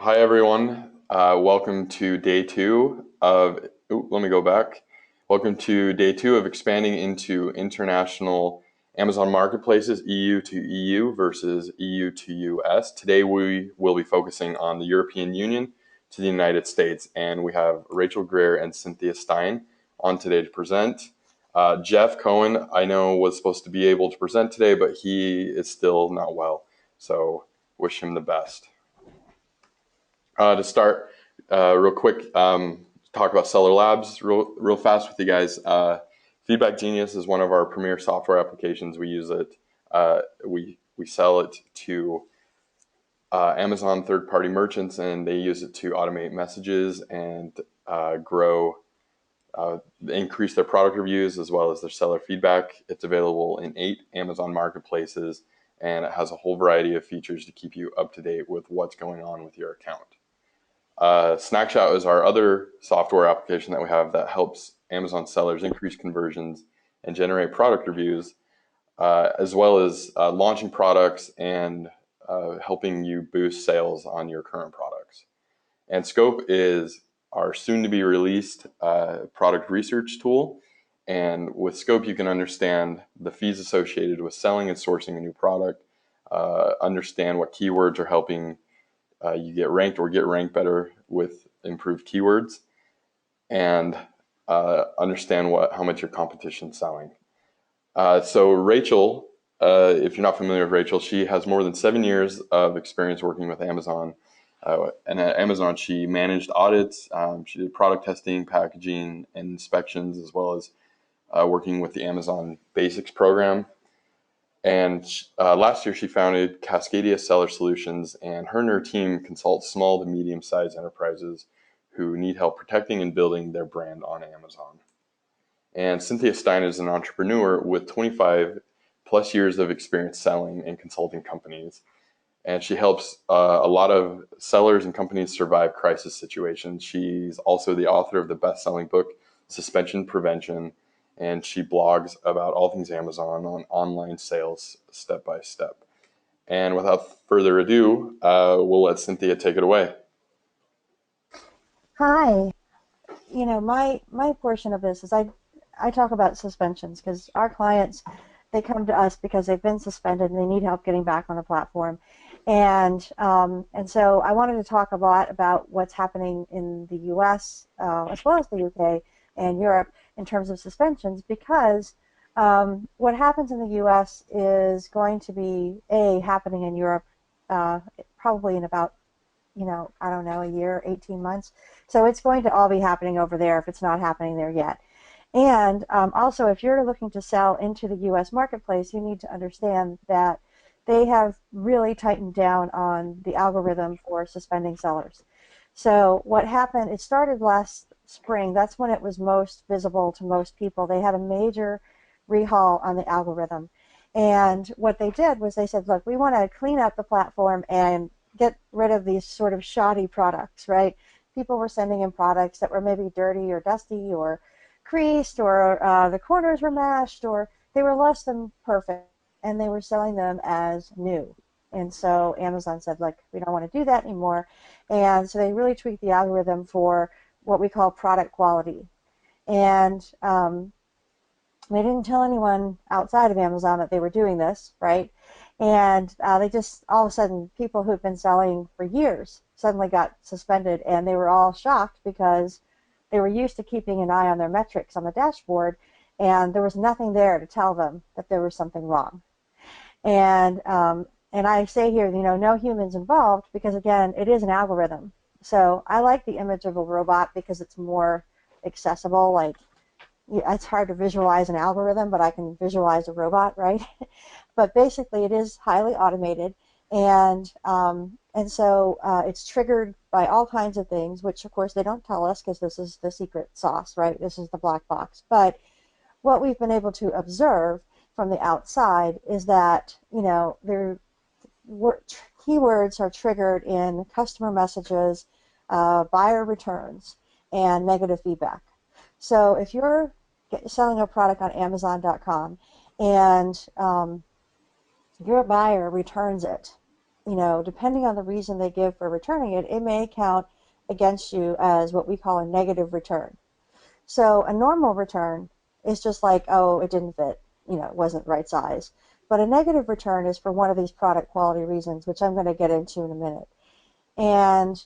Hi, everyone. Welcome to day two of, let me go back. Welcome to day two of expanding into international Amazon marketplaces, EU to EU versus EU to US. Today, we will be focusing on the European Union to the United States, and we have Rachel Greer and Cynthia Stein on today to present. Jeff Cohen, I know, was supposed to be able to present today, but he is still not well. So, wish him the best. To start, real quick, talk about Seller Labs real fast with you guys. Feedback Genius is one of our premier software applications. We use it. We sell it to Amazon third-party merchants, and they use it to automate messages and grow, increase their product reviews as well as their seller feedback. It's available in 8 Amazon marketplaces, and it has a whole variety of features to keep you up to date with what's going on with your account. Snackshot is our other software application that we have that helps Amazon sellers increase conversions and generate product reviews, as well as launching products and helping you boost sales on your current products. And Scope is our soon-to-be released product research tool. And with Scope, you can understand the fees associated with selling and sourcing a new product, understand what keywords are helping you get ranked or get ranked better with improved keywords, and understand how much your competition's selling. So Rachel, if you're not familiar with Rachel, she has more than 7 years of experience working with Amazon. And at Amazon, she managed audits. She did product testing, packaging, and inspections, as well as working with the Amazon Basics program. And last year, she founded Cascadia Seller Solutions, and her team consults small to medium-sized enterprises who need help protecting and building their brand on Amazon. And Cynthia Stein is an entrepreneur with 25 plus years of experience selling and consulting companies. And she helps a lot of sellers and companies survive crisis situations. She's also the author of the best-selling book, Suspension Prevention, and she blogs about all things Amazon on online sales step by step. And without further ado, we'll let Cynthia take it away. Hi. My portion of this is I talk about suspensions because our clients, they come to us because they've been suspended and they need help getting back on the platform. And so I wanted to talk a lot about what's happening in the U.S. As well as the U.K. and Europe in terms of suspensions, because what happens in the U.S. is going to be happening in Europe probably in about, I don't know, a year, 18 months. So it's going to all be happening over there if it's not happening there yet. And also, if you're looking to sell into the U.S. marketplace, you need to understand that they have really tightened down on the algorithm for suspending sellers. So what happened, it started last spring. That's when it was most visible to most people. They had a major rehaul on the algorithm. And what they did was they said, look, we want to clean up the platform and get rid of these sort of shoddy products, right? People were sending in products that were maybe dirty or dusty or creased, or the corners were mashed, or they were less than perfect, and they were selling them as new. And so Amazon said, look, we don't want to do that anymore. And so they really tweaked the algorithm for what we call product quality. And they didn't tell anyone outside of Amazon that they were doing this, right? And they just, all of a sudden, people who've been selling for years suddenly got suspended, and they were all shocked because they were used to keeping an eye on their metrics on the dashboard, and there was nothing there to tell them that there was something wrong. And I say here, no humans involved, because again, it is an algorithm. So I like the image of a robot because it's more accessible. Like, it's hard to visualize an algorithm, but I can visualize a robot, right? But basically, it is highly automated, and so it's triggered by all kinds of things, which of course they don't tell us because this is the secret sauce, right? This is the black box. But what we've been able to observe from the outside is that their keywords are triggered in customer messages, buyer returns, and negative feedback. So if you're selling a product on Amazon.com and your buyer returns it, depending on the reason they give for returning it, it may count against you as what we call a negative return. So a normal return is just like, oh, it didn't fit, it wasn't the right size. But a negative return is for one of these product quality reasons, which I'm going to get into in a minute. But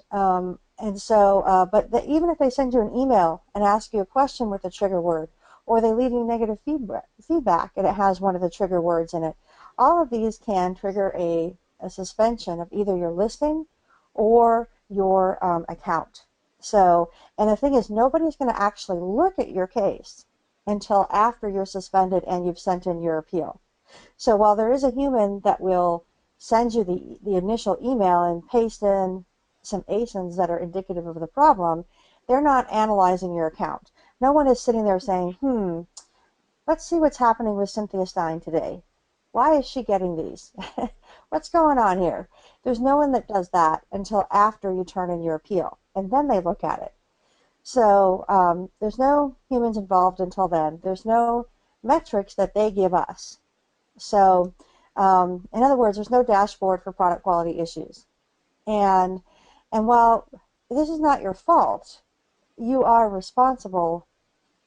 even if they send you an email and ask you a question with a trigger word, or they leave you negative feedback and it has one of the trigger words in it, all of these can trigger a suspension of either your listing or your account. So, and the thing is, nobody's going to actually look at your case until after you're suspended and you've sent in your appeal. So while there is a human that will send you the initial email and paste in some ASINs that are indicative of the problem, they're not analyzing your account. No one is sitting there saying, let's see what's happening with Cynthia Stein today. Why is she getting these? What's going on here? There's no one that does that until after you turn in your appeal, and then they look at it. So there's no humans involved until then. There's no metrics that they give us. So in other words, there's no dashboard for product quality issues. And while this is not your fault, you are responsible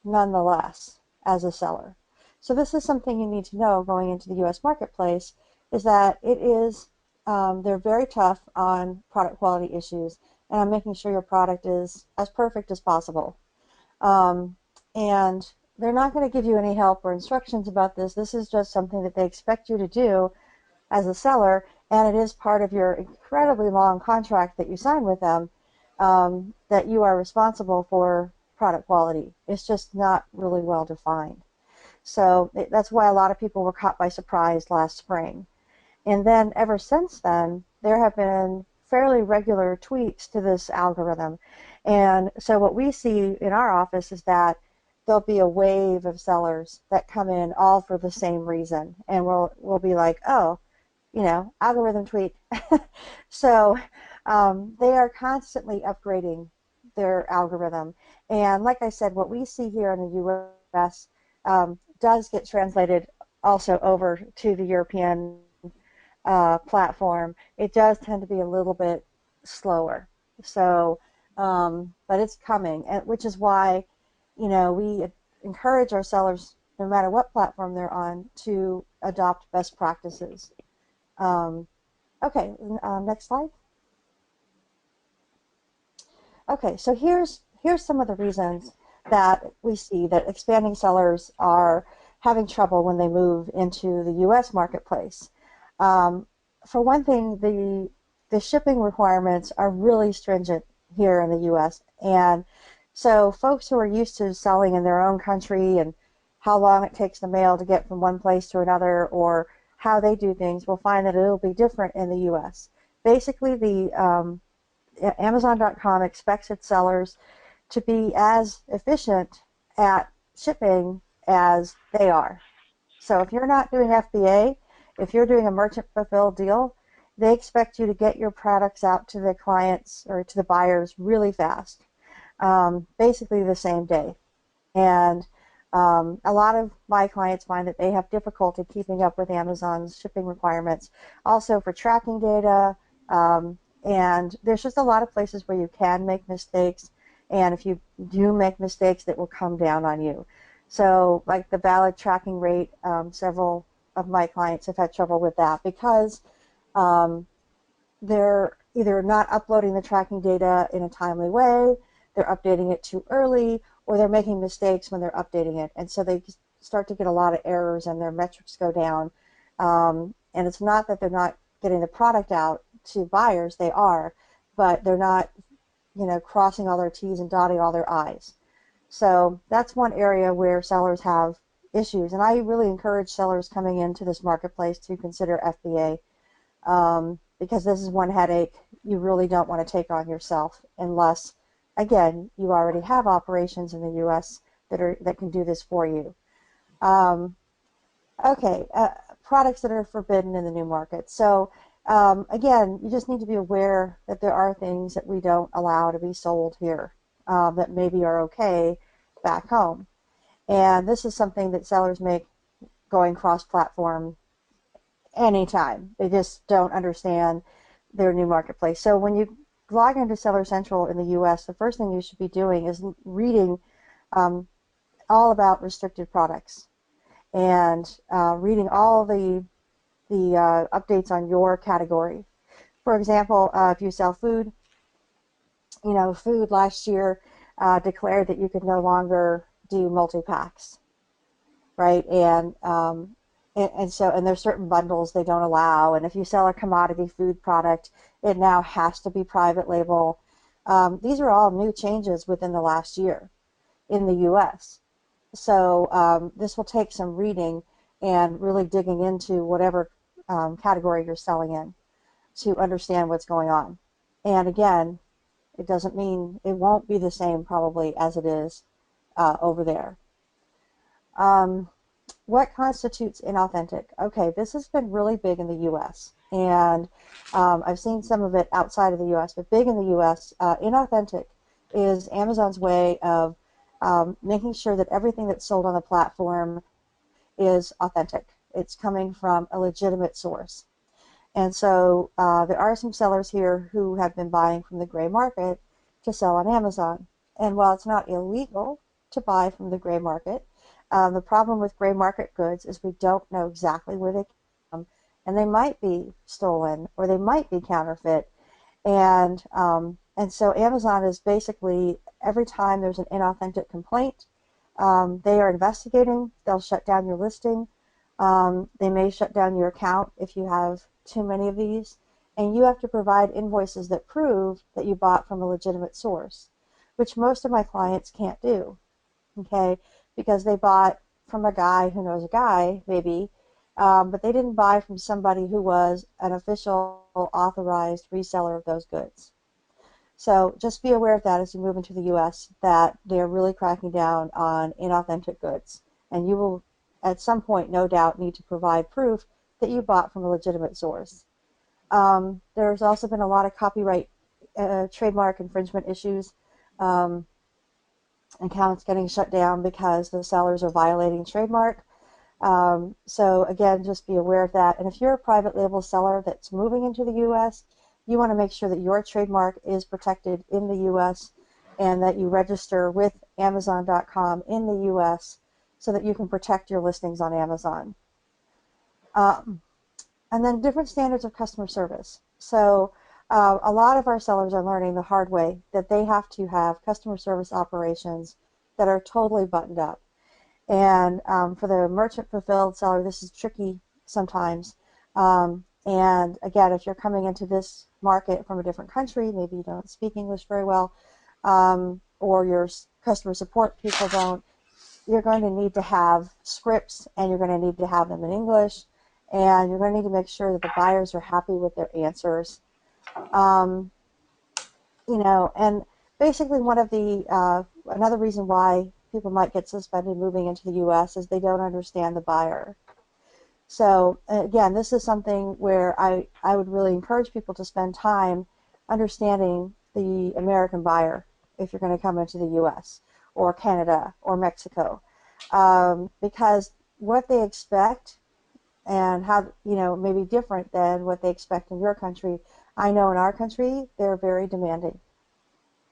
nonetheless as a seller. So this is something you need to know going into the U.S. marketplace, is that they're very tough on product quality issues, and on making sure your product is as perfect as possible. Um, and they're not going to give you any help or instructions about this. This is just something that they expect you to do as a seller, and it is part of your incredibly long contract that you sign with them, that you are responsible for product quality. It's just not really well defined. So that's why a lot of people were caught by surprise last spring. And then ever since then, there have been fairly regular tweaks to this algorithm. And so what we see in our office is that there'll be a wave of sellers that come in all for the same reason. And we'll be like, oh, algorithm tweak. So they are constantly upgrading their algorithm. And like I said, what we see here in the U.S. Does get translated also over to the European platform. It does tend to be a little bit slower. So, but it's coming, which is why, we encourage our sellers, no matter what platform they're on, to adopt best practices. Um, okay, next slide. Okay, so here's some of the reasons that we see that expanding sellers are having trouble when they move into the U.S. marketplace. Um, for one thing, the shipping requirements are really stringent here in the U.S. And so folks who are used to selling in their own country and how long it takes the mail to get from one place to another, or how they do things, will find that it'll be different in the U.S. Basically, the Amazon.com expects its sellers to be as efficient at shipping as they are. So if you're not doing FBA, if you're doing a merchant fulfilled deal, they expect you to get your products out to the clients or to the buyers really fast, basically the same day. And a lot of my clients find that they have difficulty keeping up with Amazon's shipping requirements, also for tracking data. And there's just a lot of places where you can make mistakes. And if you do make mistakes, that will come down on you. So like the valid tracking rate, several of my clients have had trouble with that because um, they're either not uploading the tracking data in a timely way, they're updating it too early, or they're making mistakes when they're updating it. And so they start to get a lot of errors and their metrics go down. And it's not that they're not getting the product out to buyers, they are, but they're not, crossing all their T's and dotting all their I's. So that's one area where sellers have issues. And I really encourage sellers coming into this marketplace to consider FBA, because this is one headache you really don't want to take on yourself unless, again, you already have operations in the U.S. that can do this for you. Um, okay, products that are forbidden in the new market. So again, you just need to be aware that there are things that we don't allow to be sold here, that maybe are okay back home. And this is something that sellers make going cross-platform anytime. They just don't understand their new marketplace. So when you log into Seller Central in the US, the first thing you should be doing is reading um, all about restricted products and reading all the updates on your category. For example, if you sell food, food last year declared that you could no longer do multi-packs, right? And there's certain bundles they don't allow. And if you sell a commodity food product, it now has to be private label. These are all new changes within the last year in the U.S. So this will take some reading and really digging into whatever category you're selling in to understand what's going on. And again, it doesn't mean it won't be the same probably as it is over there. Um, what constitutes inauthentic? Okay, this has been really big in the U.S. and I've seen some of it outside of the U.S., but big in the U.S. Inauthentic is Amazon's way of making sure that everything that's sold on the platform is authentic. It's coming from a legitimate source. And so there are some sellers here who have been buying from the gray market to sell on Amazon. And while it's not illegal to buy from the gray market, the problem with gray market goods is we don't know exactly where they come from, and they might be stolen or they might be counterfeit. And so Amazon is basically, every time there's an inauthentic complaint, they are investigating. They'll shut down your listing. They may shut down your account if you have too many of these, and you have to provide invoices that prove that you bought from a legitimate source, which most of my clients can't do, okay, because they bought from a guy who knows a guy, maybe, but they didn't buy from somebody who was an official authorized reseller of those goods. So just be aware of that as you move into the U.S., that they're really cracking down on inauthentic goods. And you will, at some point, no doubt, need to provide proof that you bought from a legitimate source. There's also been a lot of copyright, trademark infringement issues. Um, Accounts getting shut down because the sellers are violating trademark. So again, just be aware of that. And if you're a private label seller that's moving into the U.S., you want to make sure that your trademark is protected in the U.S. and that you register with Amazon.com in the U.S. so that you can protect your listings on Amazon. And then different standards of customer service. So a lot of our sellers are learning the hard way that they have to have customer service operations that are totally buttoned up. And for the merchant fulfilled seller, this is tricky sometimes. And again, if you're coming into this market from a different country, maybe you don't speak English very well, or your customer support people don't, you're going to need to have scripts, and you're going to need to have them in English, and you're going to need to make sure that the buyers are happy with their answers. Um, and basically one of the another reason why people might get suspended moving into the U.S. is they don't understand the buyer. So again, this is something where I would really encourage people to spend time understanding the American buyer if you're going to come into the U.S. or Canada or Mexico, because what they expect and how, may be different than what they expect in your country. I know in our country, they're very demanding,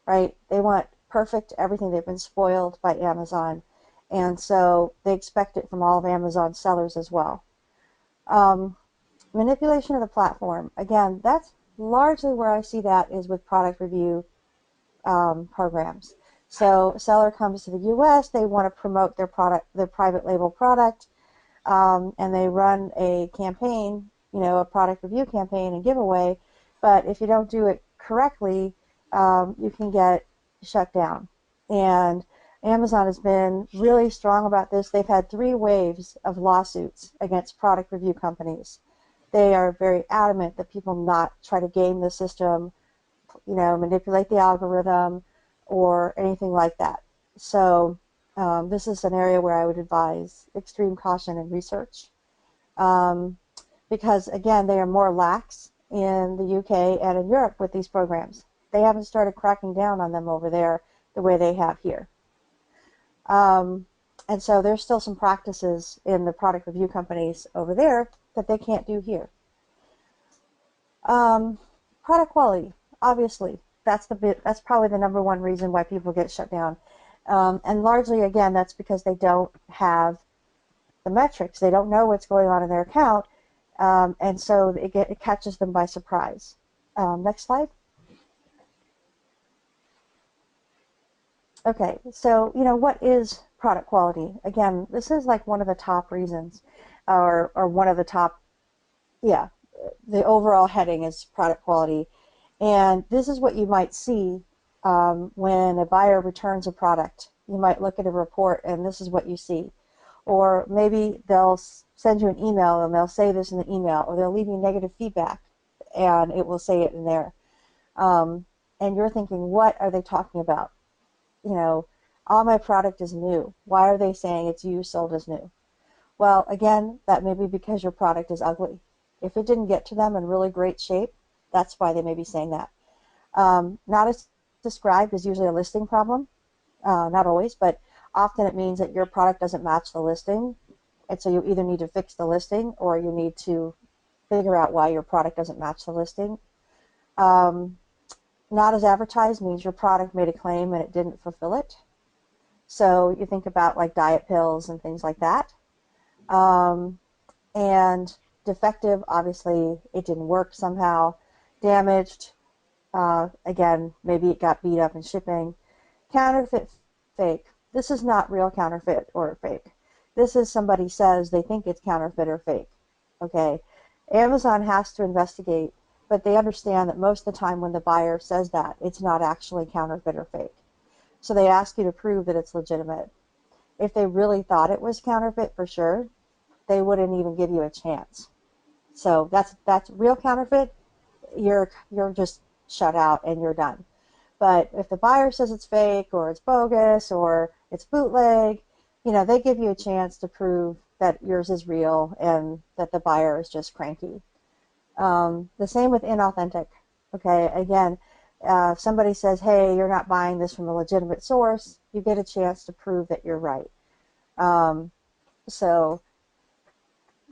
right? They want perfect everything. They've been spoiled by Amazon. And so they expect it from all of Amazon's sellers as well. Manipulation of the platform. Again, that's largely where I see that is with product review programs. So a seller comes to the U.S., they want to promote their product, their private label product, and they run a campaign, a product review campaign and giveaway. But if you don't do it correctly, you can get shut down. And Amazon has been really strong about this. They've had 3 waves of lawsuits against product review companies. They are very adamant that people not try to game the system, manipulate the algorithm or anything like that. So this is an area where I would advise extreme caution and research, because again, they are more lax in the UK and in Europe with these programs. They haven't started cracking down on them over there the way they have here. And so there's still some practices in the product review companies over there that they can't do here. product quality, obviously. That's probably the number one reason why people get shut down. And largely, again, that's because they don't have the metrics. They don't know what's going on in their account, and so it catches them by surprise. Next slide. Okay, so what is product quality? Again, this is like one of the top reasons, or one of the top, yeah, the overall heading is product quality. And this is what you might see when a buyer returns a product. You might look at a report and this is what you see. Or maybe they'll send you an email and they'll say this in the email, or they'll leave you negative feedback and it will say it in there. And you're thinking, what are they talking about? All my product is new. Why are they saying it's used, sold as new? Well, again, that may be because your product is ugly. If it didn't get to them in really great shape, that's why they may be saying that. Not as described is usually a listing problem. Not always, but often it means that your product doesn't match the listing. And so you either need to fix the listing or you need to figure out why your product doesn't match the listing. Not as advertised means your product made a claim and it didn't fulfill it. So you think about like diet pills and things like that. And defective, obviously it didn't work somehow. Damaged, again, maybe it got beat up in shipping. Counterfeit, fake. This is not real counterfeit or fake. This is somebody says they think it's counterfeit or fake. Okay, Amazon has to investigate, but they understand that most of the time when the buyer says that, it's not actually counterfeit or fake. So they ask you to prove that it's legitimate. If they really thought it was counterfeit for sure, they wouldn't even give you a chance. So that's real counterfeit. You're just shut out and you're done. But if the buyer says it's fake or it's bogus or it's bootleg, they give you a chance to prove that yours is real and that the buyer is just cranky. The same with inauthentic. Okay, again, if somebody says, hey, you're not buying this from a legitimate source, you get a chance to prove that you're right. So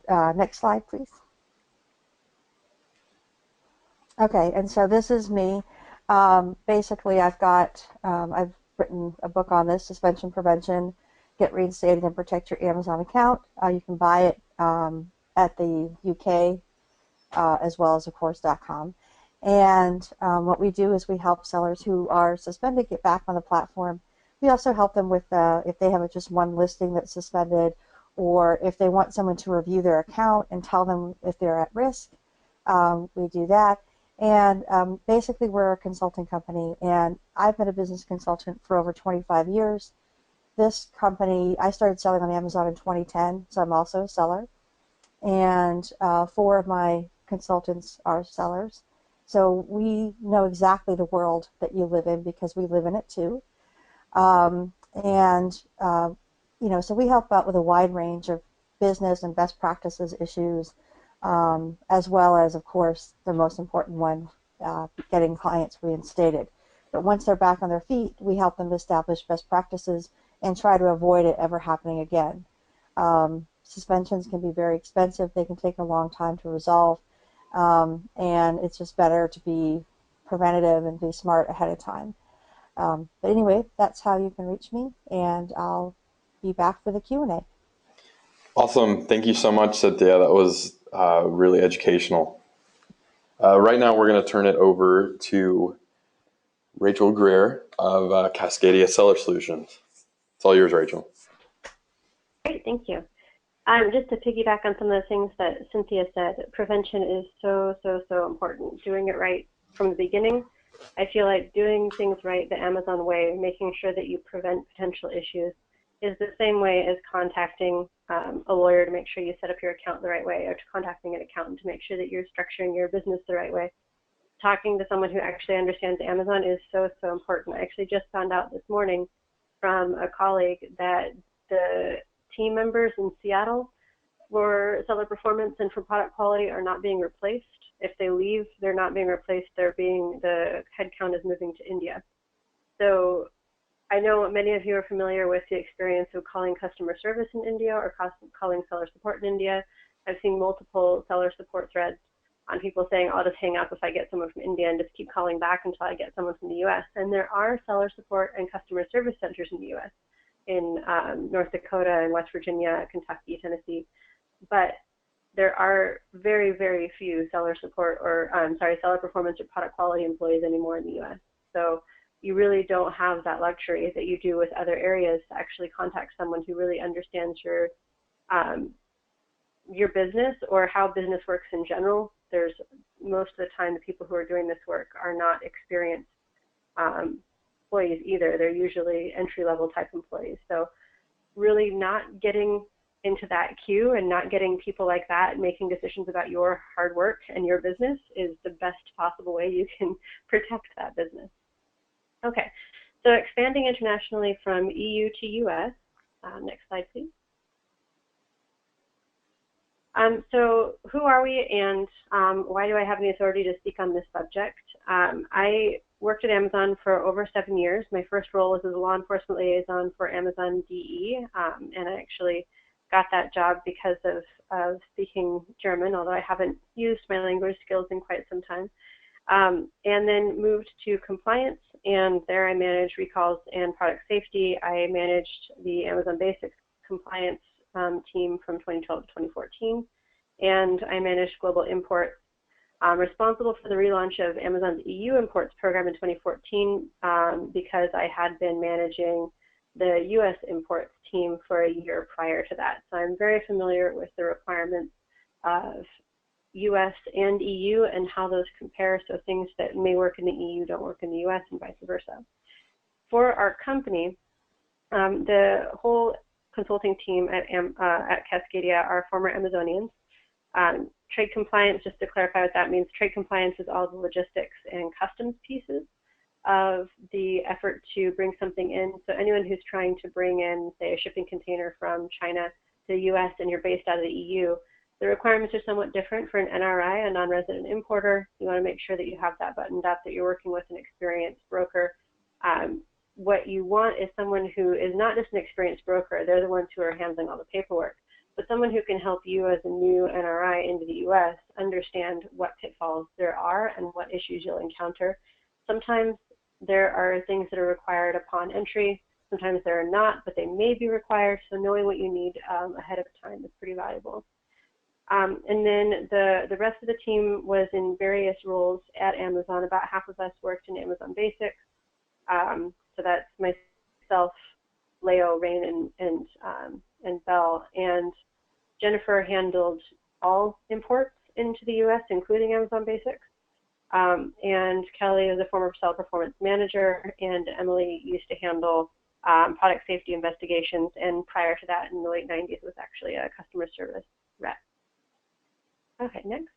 next slide, please. Okay, and so this is me. Basically, I've written a book on this, suspension prevention, get reinstated and protect your Amazon account. You can buy it at the UK as well as, of course, .com. And what we do is we help sellers who are suspended get back on the platform. We also help them with if they have just one listing that's suspended, or if they want someone to review their account and tell them if they're at risk. We do that. And basically, we're a consulting company, and I've been a business consultant for over 25 years. This company, I started selling on Amazon in 2010, so I'm also a seller. And 4 of my consultants are sellers. So we know exactly the world that you live in because we live in it too. So we help out with a wide range of business and best practices issues, as well as, of course, the most important one, getting clients reinstated. But once they're back on their feet, we help them establish best practices and try to avoid it ever happening again. Suspensions can be very expensive. They can take a long time to resolve. And it's just better to be preventative and be smart ahead of time. But anyway, that's how you can reach me, and I'll be back for the Q&A. Awesome. Thank you so much, Cynthia. That was really educational. Right now, we're going to turn it over to Rachel Greer of Cascadia Seller Solutions. It's all yours, Rachel. Great, thank you. Just to piggyback on some of the things that Cynthia said, prevention is so important. Doing it right from the beginning. I feel like doing things right the Amazon way, making sure that you prevent potential issues, is the same way as contacting a lawyer to make sure you set up your account the right way, or to contacting an accountant to make sure that you're structuring your business the right way. Talking to someone who actually understands Amazon is so important. I actually just found out this morning from a colleague that the team members in Seattle for seller performance and for product quality are not being replaced. If they leave, they're not being replaced. The headcount is moving to India. So I know many of you are familiar with the experience of calling customer service in India or calling seller support in India. I've seen multiple seller support threads on people saying, I'll just hang up if I get someone from India and just keep calling back until I get someone from the US. And there are seller support and customer service centers in the US, in North Dakota and West Virginia, Kentucky, Tennessee. But there are very, very few seller support or, seller performance or product quality employees anymore in the US. So you really don't have that luxury that you do with other areas to actually contact someone who really understands your business or how business works in general. There's most of the time the people who are doing this work are not experienced employees either. They're usually entry-level type employees. So really not getting into that queue and not getting people like that making decisions about your hard work and your business is the best possible way you can protect that business. Okay, so expanding internationally from EU to US. Next slide, please. So who are we, and why do I have the authority to speak on this subject? I worked at Amazon for over 7 years. My first role was as a law enforcement liaison for Amazon DE, and I actually got that job because of speaking German, although I haven't used my language skills in quite some time. And then moved to compliance, and there I managed recalls and product safety. I managed the Amazon Basics compliance team from 2012 to 2014, and I managed global imports. Responsible for the relaunch of Amazon's EU imports program in 2014 because I had been managing the US imports team for a year prior to that. So I'm very familiar with the requirements of US and EU and how those compare, so things that may work in the EU don't work in the US and vice versa. For our company, the whole consulting team at Cascadia are former Amazonians. Trade compliance, just to clarify what that means, trade compliance is all the logistics and customs pieces of the effort to bring something in. So anyone who's trying to bring in, say, a shipping container from China to the US and you're based out of the EU, the requirements are somewhat different for an NRI, a non-resident importer. You want to make sure that you have that buttoned up, that you're working with an experienced broker. What you want is someone who is not just an experienced broker, they're the ones who are handling all the paperwork, but someone who can help you as a new NRI into the US understand what pitfalls there are and what issues you'll encounter. Sometimes there are things that are required upon entry, sometimes there are not, but they may be required, so knowing what you need ahead of time is pretty valuable. And then the rest of the team was in various roles at Amazon. About half of us worked in Amazon Basics. So that's myself, Leo, Rain, and Belle. And Jennifer handled all imports into the US, including Amazon Basics. And Kelly is a former seller performance manager, and Emily used to handle product safety investigations, and prior to that, in the late 90s, was actually a customer service rep. Okay, next.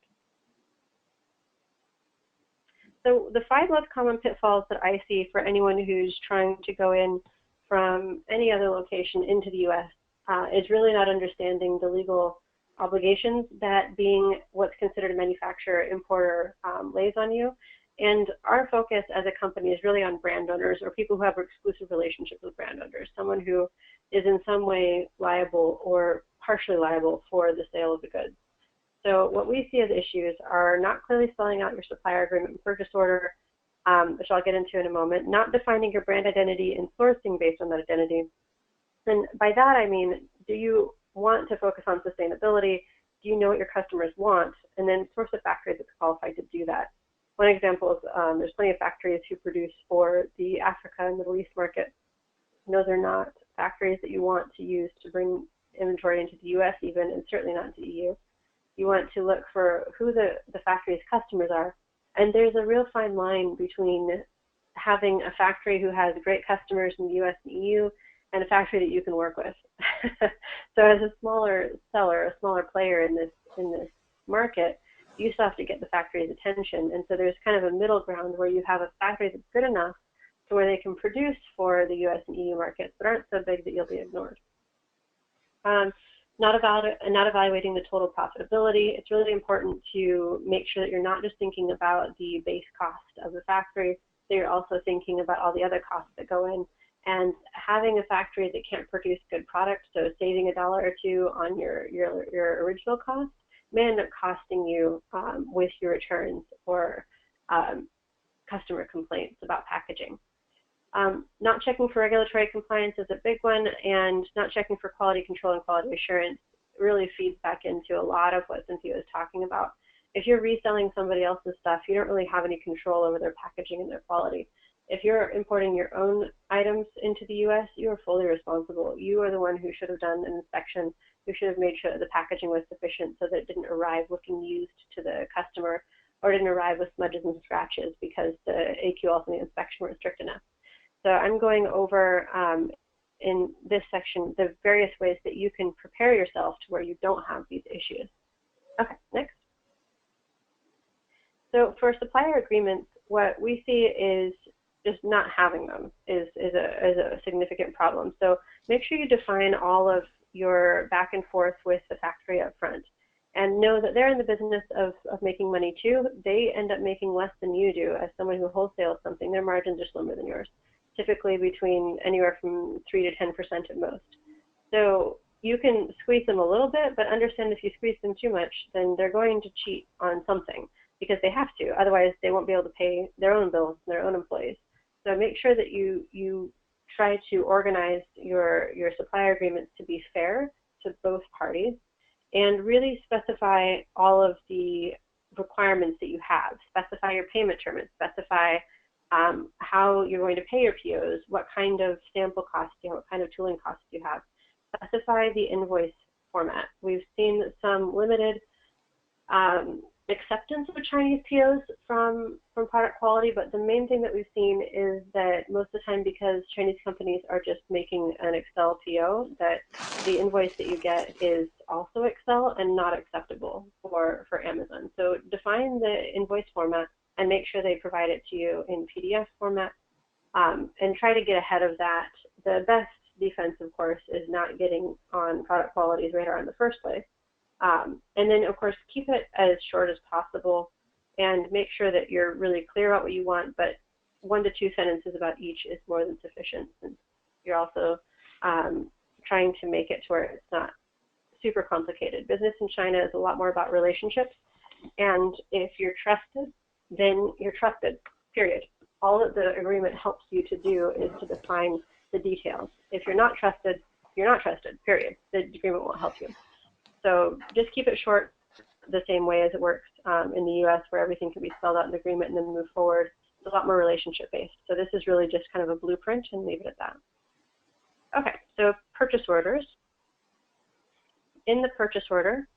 So the 5 most common pitfalls that I see for anyone who's trying to go in from any other location into the US is really not understanding the legal obligations that being what's considered a manufacturer importer lays on you. And our focus as a company is really on brand owners or people who have exclusive relationships with brand owners, someone who is in some way liable or partially liable for the sale of the goods. So what we see as issues are not clearly spelling out your supplier agreement and purchase order, which I'll get into in a moment, not defining your brand identity and sourcing based on that identity. And by that I mean, do you want to focus on sustainability? Do you know what your customers want? And then source a factory that's qualified to do that. One example is there's plenty of factories who produce for the Africa and Middle East market. Those are not factories that you want to use to bring inventory into the US even, and certainly not into the EU. You want to look for who the factory's customers are. And there's a real fine line between having a factory who has great customers in the US and EU and a factory that you can work with. So as a smaller seller, a smaller player in this market, you still have to get the factory's attention. And so there's kind of a middle ground where you have a factory that's good enough to where they can produce for the US and EU markets, but aren't so big that you'll be ignored. Not evaluating the total profitability. It's really important to make sure that you're not just thinking about the base cost of the factory, that you're also thinking about all the other costs that go in. And having a factory that can't produce good products, so saving $1 or $2 on your original cost, may end up costing you with your returns or customer complaints about packaging. Not checking for regulatory compliance is a big one, and not checking for quality control and quality assurance really feeds back into a lot of what Cynthia was talking about. If you're reselling somebody else's stuff, you don't really have any control over their packaging and their quality. If you're importing your own items into the US, you are fully responsible. You are the one who should have done an inspection, who should have made sure that the packaging was sufficient so that it didn't arrive looking used to the customer or didn't arrive with smudges and scratches because the AQLs and the inspection weren't strict enough. So I'm going over in this section the various ways that you can prepare yourself to where you don't have these issues. Okay, next. So for supplier agreements, what we see is just not having them is a significant problem. So make sure you define all of your back and forth with the factory up front, and know that they're in the business of making money too. They end up making less than you do as someone who wholesales something. Their margins are slimmer than yours, typically between anywhere from 3 to 10% at most. So you can squeeze them a little bit, but understand if you squeeze them too much, then they're going to cheat on something because they have to. Otherwise, they won't be able to pay their own bills and their own employees. So make sure that you try to organize your supplier agreements to be fair to both parties, and really specify all of the requirements that you have. Specify your payment terms, specify how you're going to pay your POs, what kind of sample costs you have, what kind of tooling costs you have. Specify the invoice format. We've seen some limited acceptance of Chinese POs from product quality, but the main thing that we've seen is that most of the time, because Chinese companies are just making an Excel PO, that the invoice that you get is also Excel and not acceptable for Amazon. So define the invoice format and make sure they provide it to you in PDF format, and try to get ahead of that. The best defense, of course, is not getting on product quality's radar in the first place. And then, of course, keep it as short as possible and make sure that you're really clear about what you want, but 1 to 2 sentences about each is more than sufficient. And you're also trying to make it to where it's not super complicated. Business in China is a lot more about relationships, and if you're trusted, then you're trusted, period. All that the agreement helps you to do is to define the details. If you're not trusted, you're not trusted, period. The agreement won't help you. So just keep it short, the same way as it works in the US, where everything can be spelled out in the agreement and then move forward. It's a lot more relationship-based. So this is really just kind of a blueprint, and leave it at that. Okay, so purchase orders. In the purchase order,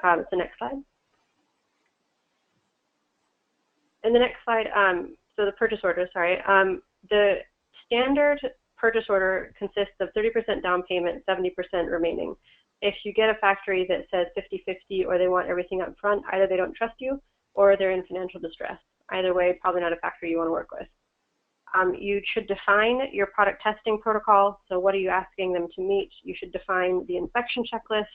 it's the next slide. In the next slide, so the purchase order, sorry. The standard purchase order consists of 30% down payment, 70% remaining. If you get a factory that says 50-50 or they want everything up front, either they don't trust you or they're in financial distress. Either way, probably not a factory you want to work with. You should define your product testing protocol. So what are you asking them to meet? You should define the inspection checklist,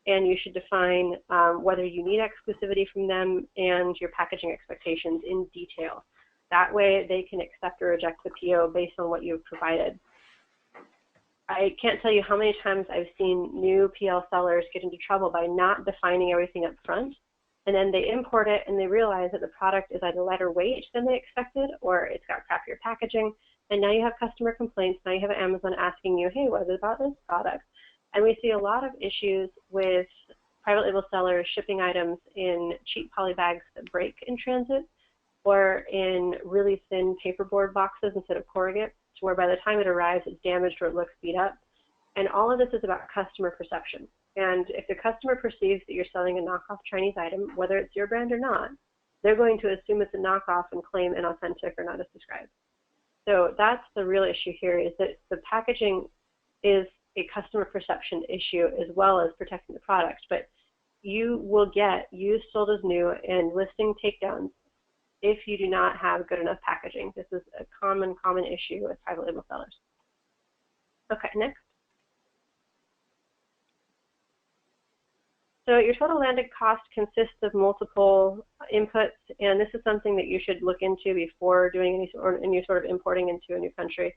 and you should define whether you need exclusivity from them and your packaging expectations in detail. That way they can accept or reject the PO based on what you've provided. I can't tell you how many times I've seen new PL sellers get into trouble by not defining everything up front, and then they import it and they realize that the product is either lighter weight than they expected or it's got crappier packaging, and now you have customer complaints. Now you have Amazon asking you, hey, what is it about this product? And we see a lot of issues with private label sellers shipping items in cheap poly bags that break in transit, or in really thin paperboard boxes instead of corrugate, to where by the time it arrives, it's damaged or it looks beat up. And all of this is about customer perception. And if the customer perceives that you're selling a knockoff Chinese item, whether it's your brand or not, they're going to assume it's a knockoff and claim inauthentic or not as described. So that's the real issue here, is that the packaging is a customer perception issue as well as protecting the product. But you will get used sold as new and listing takedowns if you do not have good enough packaging. This is a common issue with private label sellers. Okay, next. So your total landed cost consists of multiple inputs, and this is something that you should look into before doing any sort of importing into a new country.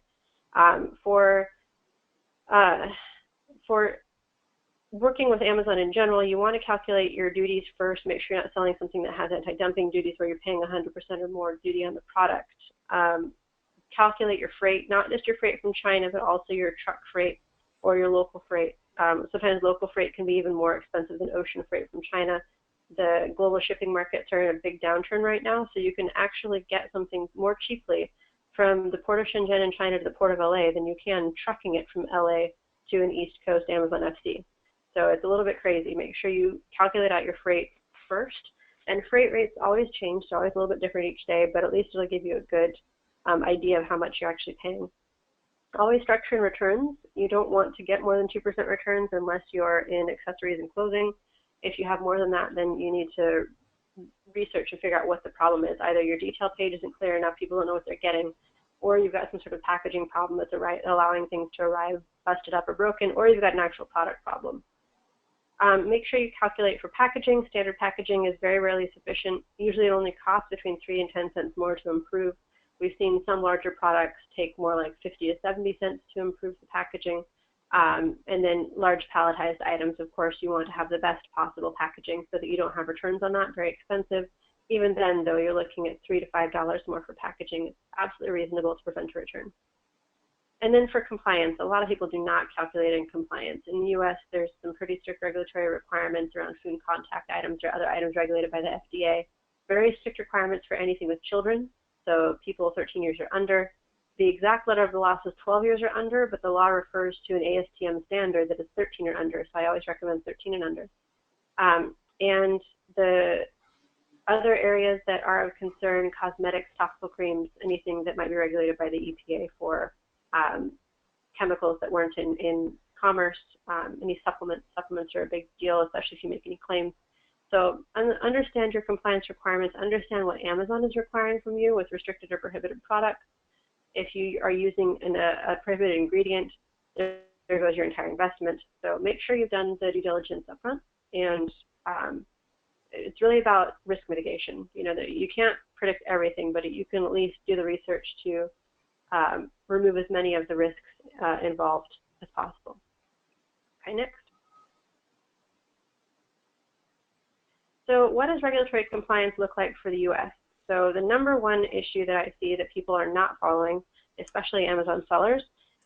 For working with Amazon in general, you want to calculate your duties first. Make sure you're not selling something that has anti-dumping duties where you're paying 100% or more duty on the product. Calculate your freight, not just your freight from China, but also your truck freight or your local freight. Sometimes local freight can be even more expensive than ocean freight from China. The global shipping markets are in a big downturn right now, so you can actually get something more cheaply from the port of Shenzhen in China to the port of LA than you can trucking it from LA to an East Coast Amazon FC. So it's a little bit crazy. Make sure you calculate out your freight first. And freight rates always change, so always a little bit different each day, but at least it'll give you a good idea of how much you're actually paying. Always structure in returns. You don't want to get more than 2% returns unless you're in accessories and clothing. If you have more than that, then you need to research and figure out what the problem is. Either your detail page isn't clear enough, people don't know what they're getting, or you've got some sort of packaging problem that's allowing things to arrive busted up or broken, or you've got an actual product problem. Make sure you calculate for packaging. Standard packaging is very rarely sufficient. Usually it only costs between 3 and 10 cents more to improve. We've seen some larger products take more like 50 to 70 cents to improve the packaging. And then large palletized items, of course, you want to have the best possible packaging so that you don't have returns on that, very expensive. Even then, though, you're looking at $3 to $5 more for packaging. It's absolutely reasonable to prevent a return. And then for compliance, a lot of people do not calculate in compliance. In the US, there's some pretty strict regulatory requirements around food contact items or other items regulated by the FDA. Very strict requirements for anything with children, so people 13 years or under. The exact letter of the law says 12 years or under, but the law refers to an ASTM standard that is 13 or under, so I always recommend 13 and under. And the other areas that are of concern, cosmetics, topical creams, anything that might be regulated by the EPA for chemicals that weren't in commerce, any supplements. Supplements are a big deal, especially if you make any claims. So understand your compliance requirements, understand what Amazon is requiring from you with restricted or prohibited products. If you are using a prohibited ingredient, there goes your entire investment. So make sure you've done the due diligence upfront, and it's really about risk mitigation. You know, that you can't predict everything, but you can at least do the research to remove as many of the risks involved as possible. Okay, next. So what does regulatory compliance look like for the US? So the number one issue that I see that people are not following, especially Amazon sellers,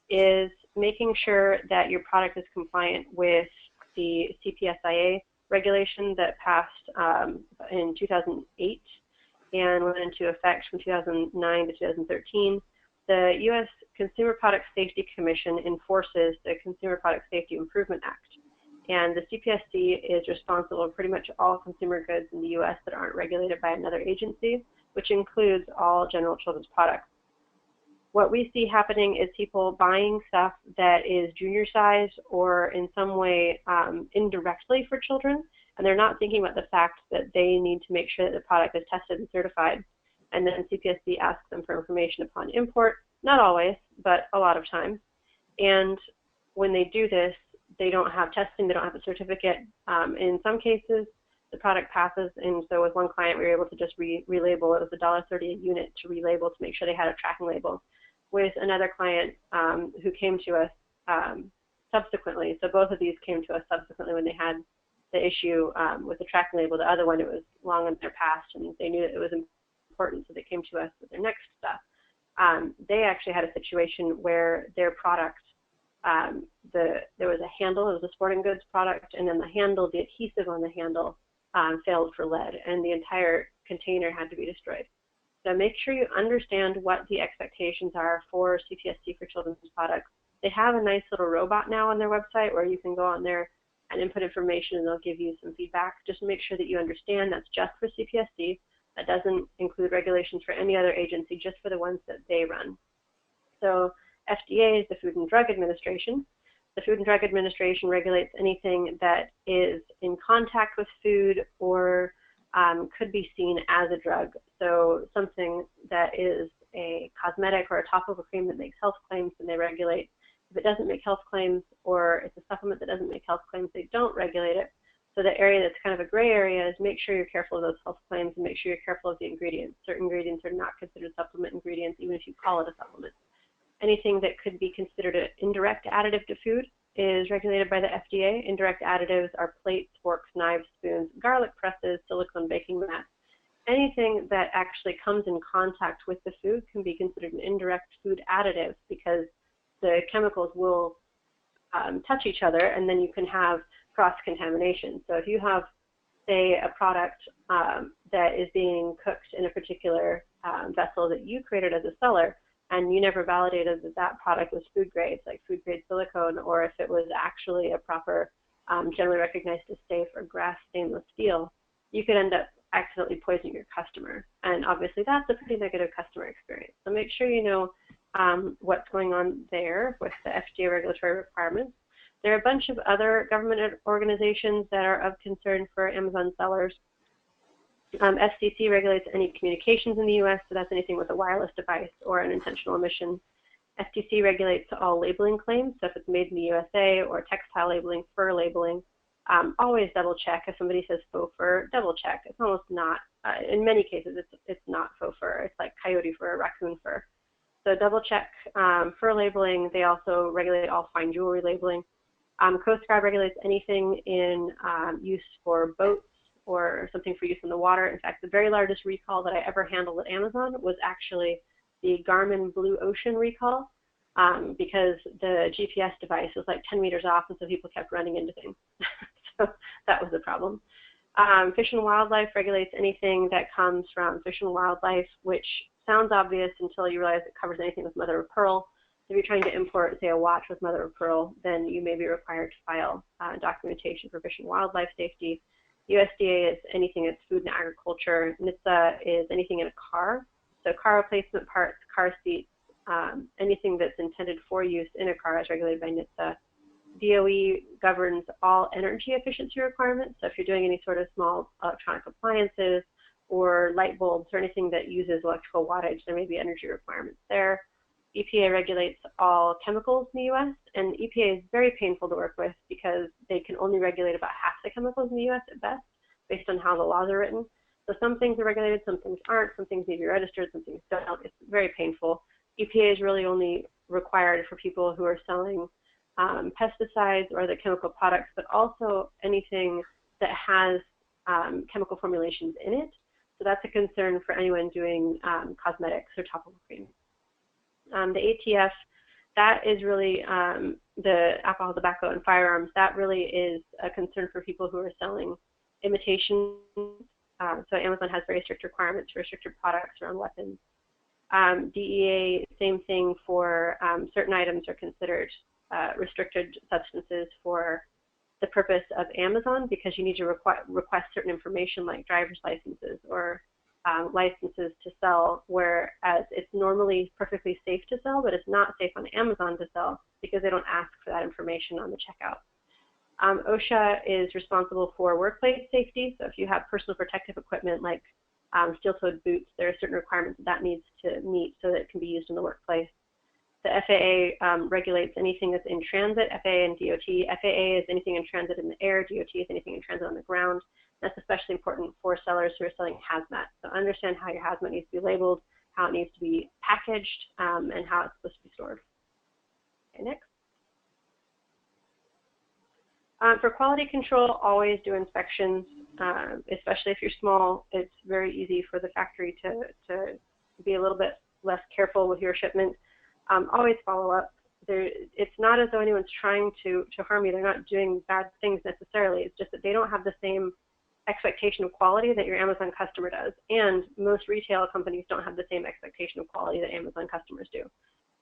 is making sure that your product is compliant with the CPSIA regulation that passed in 2008 and went into effect from 2009 to 2013. The U.S. Consumer Product Safety Commission enforces the Consumer Product Safety Improvement Act. And the CPSC is responsible for pretty much all consumer goods in the U.S. that aren't regulated by another agency, which includes all general children's products. What we see happening is people buying stuff that is junior size or in some way indirectly for children, and they're not thinking about the fact that they need to make sure that the product is tested and certified. And then CPSC asks them for information upon import, not always, but a lot of times. And when they do this, they don't have testing, they don't have a certificate. In some cases, the product passes, and so with one client, we were able to just relabel. It was $1.30 a unit to relabel to make sure they had a tracking label. With another client who came to us subsequently, so both of these came to us subsequently when they had the issue with the tracking label. The other one, it was long in their past, and they knew that it was important, so they came to us with their next stuff. They actually had a situation where their product, there was a handle, it was a sporting goods product, and then the handle, the adhesive on the handle failed for lead, and the entire container had to be destroyed. So make sure you understand what the expectations are for CPSC for children's products. They have a nice little robot now on their website where you can go on there and input information, and they'll give you some feedback. Just make sure that you understand that's just for CPSC. That doesn't include regulations for any other agency, just for the ones that they run. So FDA is the Food and Drug Administration. The Food and Drug Administration regulates anything that is in contact with food or could be seen as a drug. So something that is a cosmetic or a topical cream that makes health claims, and they regulate. If it doesn't make health claims, or it's a supplement that doesn't make health claims, they don't regulate it. So the area that's kind of a gray area is make sure you're careful of those health claims and make sure you're careful of the ingredients. Certain ingredients are not considered supplement ingredients, even if you call it a supplement. Anything that could be considered an indirect additive to food is regulated by the FDA. Indirect additives are plates, forks, knives, spoons, garlic presses, silicone baking mats. Anything that actually comes in contact with the food can be considered an indirect food additive because the chemicals will touch each other, and then you can have cross-contamination. So if you have, say, a product that is being cooked in a particular vessel that you created as a seller, and you never validated that that product was food grade, like food grade silicone, or if it was actually a proper, generally recognized as safe or grass stainless steel, you could end up accidentally poisoning your customer. And obviously that's a pretty negative customer experience. So make sure you know what's going on there with the FDA regulatory requirements. There are a bunch of other government organizations that are of concern for Amazon sellers. FCC regulates any communications in the U.S., so that's anything with a wireless device or an intentional omission. FTC regulates all labeling claims, so if it's made in the USA or textile labeling, fur labeling, always double check. If somebody says faux fur, double check. It's almost not, in many cases, it's not faux fur. It's like coyote fur, raccoon fur. So double check fur labeling. They also regulate all fine jewelry labeling. Coast Guard regulates anything in use for boats or something for use in the water. In fact, the very largest recall that I ever handled at Amazon was actually the Garmin Blue Ocean recall because the GPS device was like 10 meters off, and so people kept running into things. So that was a problem. Fish and Wildlife regulates anything that comes from Fish and Wildlife, which sounds obvious until you realize it covers anything with mother of pearl. If you're trying to import, say, a watch with mother of pearl, then you may be required to file documentation for fish and wildlife safety. USDA is anything that's food and agriculture. NHTSA is anything in a car. So car replacement parts, car seats, anything that's intended for use in a car is regulated by NHTSA. DOE governs all energy efficiency requirements. So if you're doing any sort of small electronic appliances or light bulbs or anything that uses electrical wattage, there may be energy requirements there. EPA regulates all chemicals in the U.S., and EPA is very painful to work with because they can only regulate about half the chemicals in the U.S. at best, based on how the laws are written. So some things are regulated, some things aren't, some things need to be registered, some things don't. It's very painful. EPA is really only required for people who are selling pesticides or the chemical products, but also anything that has chemical formulations in it. So that's a concern for anyone doing cosmetics or topical cream. The ATF, that is really the alcohol, tobacco, and firearms. That really is a concern for people who are selling imitation. So Amazon has very strict requirements for restricted products around weapons. DEA, same thing for certain items are considered restricted substances for the purpose of Amazon because you need to request certain information like driver's licenses or licenses to sell, whereas it's normally perfectly safe to sell, but it's not safe on Amazon to sell because they don't ask for that information on the checkout. OSHA is responsible for workplace safety, so if you have personal protective equipment like steel-toed boots, there are certain requirements that needs to meet so that it can be used in the workplace. The FAA regulates anything that's in transit, FAA and DOT. FAA is anything in transit in the air, DOT is anything in transit on the ground. That's especially important for sellers who are selling hazmat. So understand how your hazmat needs to be labeled, how it needs to be packaged, and how it's supposed to be stored. Okay, next. For quality control, always do inspections, especially if you're small. It's very easy for the factory to be a little bit less careful with your shipment. Always follow up. It's not as though anyone's trying to harm you. They're not doing bad things necessarily. It's just that they don't have the same expectation of quality that your Amazon customer does. And most retail companies don't have the same expectation of quality that Amazon customers do.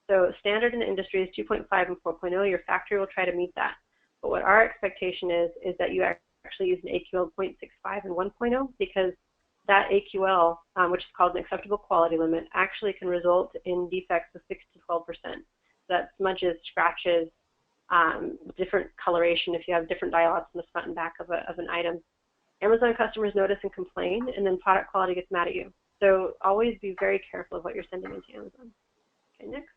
So standard in the industry is 2.5 and 4.0. Your factory will try to meet that. But what our expectation is that you actually use an AQL of 0.65 and 1.0 because that AQL, which is called an acceptable quality limit, actually can result in defects of 6 to 12%. So that smudges, scratches, different coloration if you have different dialogues in the front and back of an item. Amazon customers notice and complain, and then product quality gets mad at you. So always be very careful of what you're sending into Amazon. Okay, next.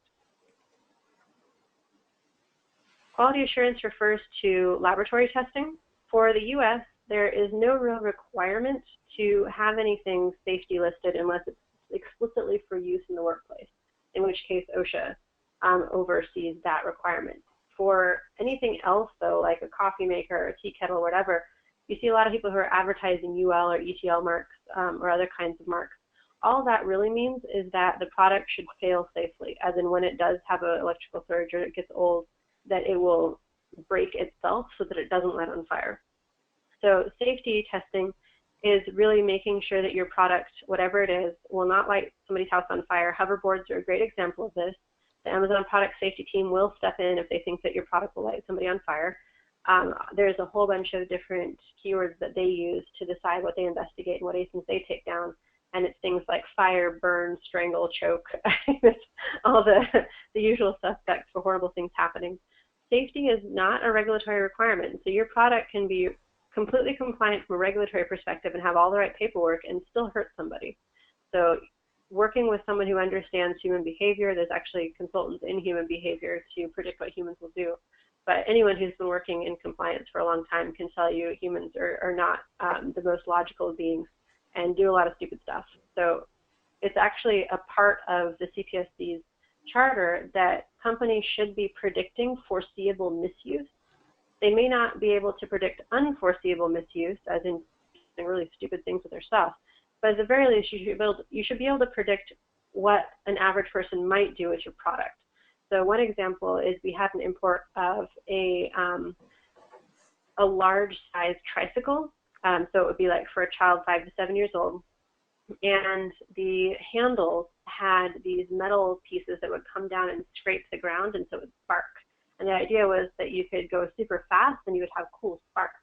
Quality assurance refers to laboratory testing. For the U.S., there is no real requirement to have anything safety listed unless it's explicitly for use in the workplace, in which case OSHA oversees that requirement. For anything else, though, like a coffee maker or a tea kettle or whatever, you see a lot of people who are advertising UL or ETL marks or other kinds of marks. All that really means is that the product should fail safely, as in when it does have an electrical surge or it gets old, that it will break itself so that it doesn't light on fire. So safety testing is really making sure that your product, whatever it is, will not light somebody's house on fire. Hoverboards are a great example of this. The Amazon product safety team will step in if they think that your product will light somebody on fire. There's a whole bunch of different keywords that they use to decide what they investigate and what ASINs they take down. And it's things like fire, burn, strangle, choke, all the usual suspects for horrible things happening. Safety is not a regulatory requirement. So your product can be completely compliant from a regulatory perspective and have all the right paperwork and still hurt somebody. So working with someone who understands human behavior, there's actually consultants in human behavior to predict what humans will do. But anyone who's been working in compliance for a long time can tell you humans are not the most logical beings and do a lot of stupid stuff. So it's actually a part of the CPSC's charter that companies should be predicting foreseeable misuse. They may not be able to predict unforeseeable misuse, as in doing really stupid things with their stuff, but at the very least, you should be able to predict what an average person might do with your product. So one example is we had an import of a large-sized tricycle. So it would be like for a child 5 to 7 years old. And the handles had these metal pieces that would come down and scrape the ground, and so it would spark. And the idea was that you could go super fast and you would have cool sparks.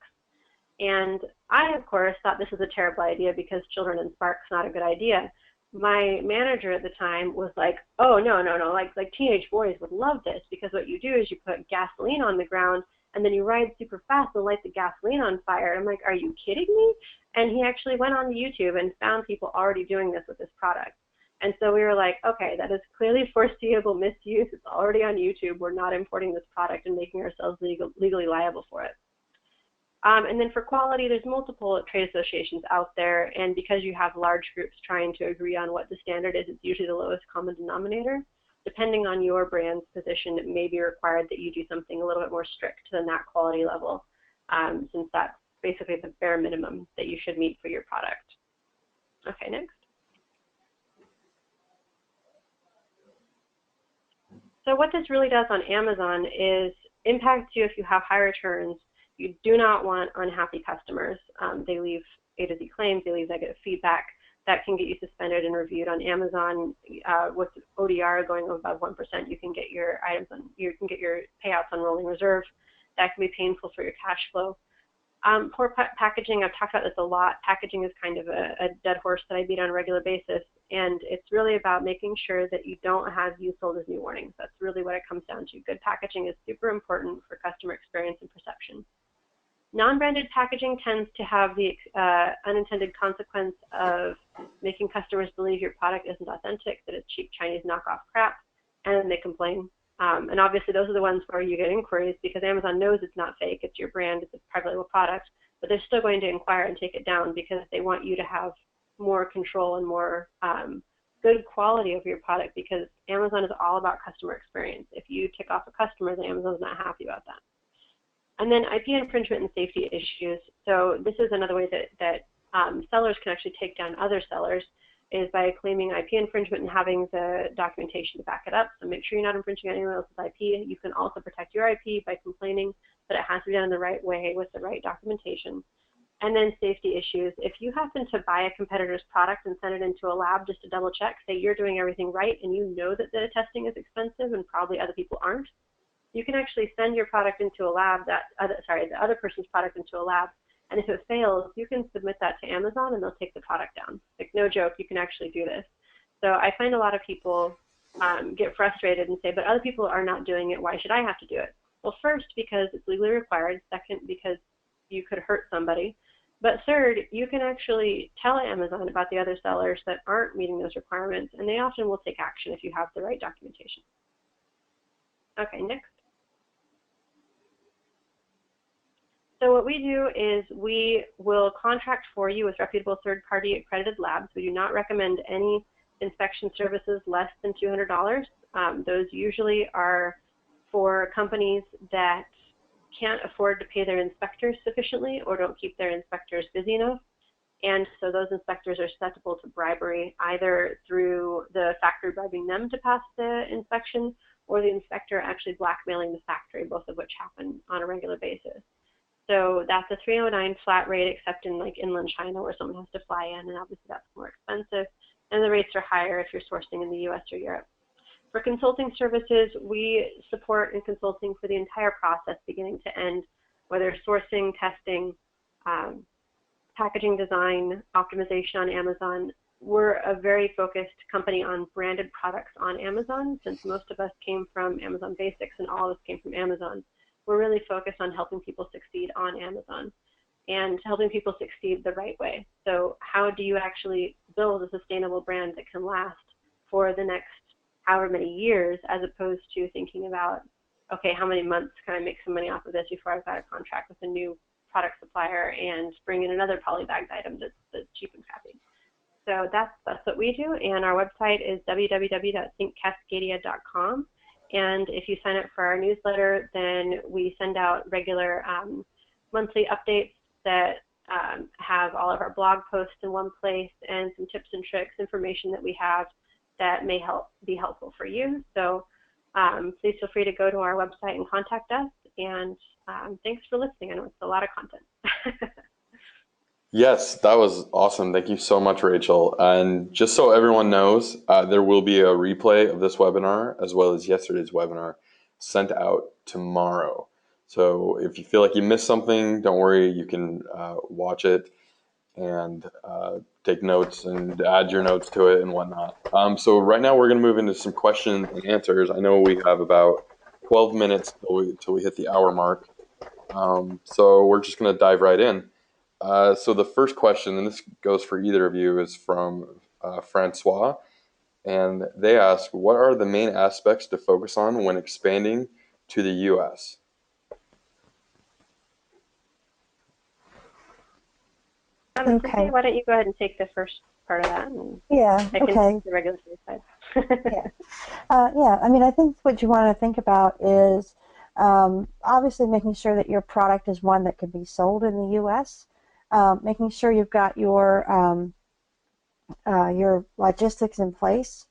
And I, of course, thought this was a terrible idea because children and sparks not a good idea. My manager at the time was like, oh, no, like teenage boys would love this, because what you do is you put gasoline on the ground and then you ride super fast and light the gasoline on fire. I'm like, are you kidding me? And he actually went on YouTube and found people already doing this with this product. And so we were like, okay, that is clearly foreseeable misuse. It's already on YouTube. We're not importing this product and making ourselves legally liable for it. And then for quality, there's multiple trade associations out there, and because you have large groups trying to agree on what the standard is, it's usually the lowest common denominator. Depending on your brand's position, it may be required that you do something a little bit more strict than that quality level, since that's basically the bare minimum that you should meet for your product. Okay, next. So what this really does on Amazon is impacts you if you have high returns. You do not want unhappy customers. They leave A to Z claims, they leave negative feedback. That can get you suspended and reviewed on Amazon. With ODR going above 1%, you can get your payouts on rolling reserve. That can be painful for your cash flow. Poor packaging, I've talked about this a lot. Packaging is kind of a dead horse that I beat on a regular basis, and it's really about making sure that you don't have use sold as new warnings. That's really what it comes down to. Good packaging is super important for customer experience and perception. Non-branded packaging tends to have the unintended consequence of making customers believe your product isn't authentic, that it's cheap Chinese knockoff crap, and then they complain. And obviously those are the ones where you get inquiries because Amazon knows it's not fake, it's your brand, it's a private label product, but they're still going to inquire and take it down because they want you to have more control and more good quality of your product, because Amazon is all about customer experience. If you tick off a customer, then Amazon's not happy about that. And then IP infringement and safety issues. So this is another way that sellers can actually take down other sellers, is by claiming IP infringement and having the documentation to back it up. So make sure you're not infringing anyone else's IP. You can also protect your IP by complaining, but it has to be done the right way with the right documentation. And then safety issues. If you happen to buy a competitor's product and send it into a lab just to double check, say you're doing everything right and you know that the testing is expensive and probably other people aren't, you can actually send your product into a lab, the other person's product into a lab, and if it fails, you can submit that to Amazon and they'll take the product down. Like, no joke, you can actually do this. So I find a lot of people get frustrated and say, but other people are not doing it, why should I have to do it? Well, first, because it's legally required. Second, because you could hurt somebody. But third, you can actually tell Amazon about the other sellers that aren't meeting those requirements, and they often will take action if you have the right documentation. Okay, next. So what we do is we will contract for you with reputable third-party accredited labs. We do not recommend any inspection services less than $200. Those usually are for companies that can't afford to pay their inspectors sufficiently or don't keep their inspectors busy enough. And so those inspectors are susceptible to bribery, either through the factory bribing them to pass the inspection or the inspector actually blackmailing the factory, both of which happen on a regular basis. So that's a 309 flat rate, except in like inland China where someone has to fly in, and obviously that's more expensive. And the rates are higher if you're sourcing in the US or Europe. For consulting services, we support in consulting for the entire process, beginning to end, whether sourcing, testing, packaging design, optimization on Amazon. We're a very focused company on branded products on Amazon. Since most of us came from Amazon Basics and all of us came from Amazon, we're really focused on helping people succeed on Amazon and helping people succeed the right way. So how do you actually build a sustainable brand that can last for the next however many years, as opposed to thinking about, okay, how many months can I make some money off of this before I've got a contract with a new product supplier and bring in another polybagged item that's cheap and crappy. So that's what we do, and our website is www.thinkcascadia.com. And if you sign up for our newsletter, then we send out regular monthly updates that have all of our blog posts in one place and some tips and tricks, information that we have that may be helpful for you. So please feel free to go to our website and contact us. And thanks for listening. I know it's a lot of content. Yes, that was awesome. Thank you so much, Rachel. And just so everyone knows, there will be a replay of this webinar as well as yesterday's webinar sent out tomorrow. So if you feel like you missed something, don't worry, you can watch it and take notes and add your notes to it and whatnot. So right now we're going to move into some questions and answers. I know we have about 12 minutes till we hit the hour mark. So we're just going to dive right in. So the first question, and this goes for either of you, is from Francois. And they ask, what are the main aspects to focus on when expanding to the U.S.? Okay. Why don't you go ahead and take the first part of that? And Yeah, I can okay. take the regulatory side. Yeah. Yeah, I mean, I think what you want to think about is obviously making sure that your product is one that can be sold in the U.S., making sure you've got your logistics in place.